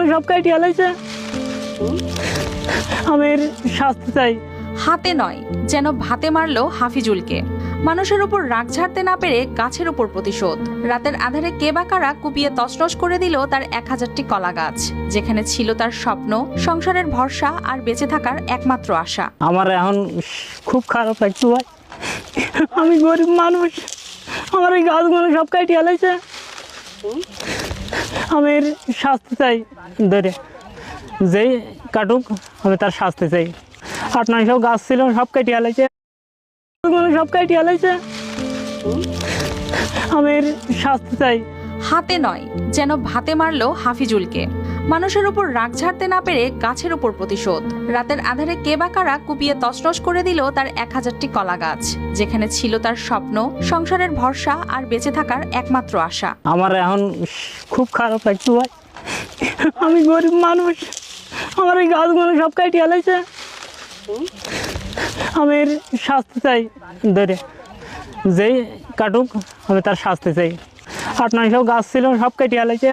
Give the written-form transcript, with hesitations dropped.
গাছগুলো সব কাটিয়ে লাইছে। আমি এর শাস্তি চাই। হাতে নয় যেন ভাতে মারল হাফিজুলকে। মানুষের উপর রাগ ঝাড়তে না পেরে গাছের উপর প্রতিশোধ। রাতের আধারে কে বা কারা কুপিয়ে তছনছ করে দিল তার 1000টি কলা গাছ, যেখানে ছিল তার স্বপ্ন, সংসারের ভরসা আর বেঁচে থাকার একমাত্র আশা। আমার এখন খুব খারাপ লাগছে ভাই। আমি গরিব মানুষ, আমার এই গাছগুলো সব কাটিয়ে লাইছে। আমি এর শাস্তি চাই, ধরে যেই কাটুক আমি তার শাস্তি চাই। 8-900 গাছ ছিল সব কাটিয়ে লাইছে, সব কাটিয়ে লাইছে। আমি এর শাস্তি চাই। হাতে নয় যেন ভাতে মারল হাফিজুলকে। মানুষের উপর রাগ ঝাড়তে না পেরে গাছের উপর প্রতিশোধ। রাতের আধারে কে বা কারা কুপিয়ে তছনছ করে দিল তার 1000টি কলা গাছ, যেখানে ছিল তার স্বপ্ন, সংসারের ভরসা আর বেঁচে থাকার একমাত্র আশা। আমার এখন খুব খারাপ লাগছে ভাই। আমি গরিব মানুষ, আমার এই গাছগুলো সব কাটিয়ে লাইছে। আমি এর শাস্তি চাই, ধরে যেই কাটুক আমি তার শাস্তি চাই। 8-900 গাছ ছিল সব কাটিয়ে লাইছে।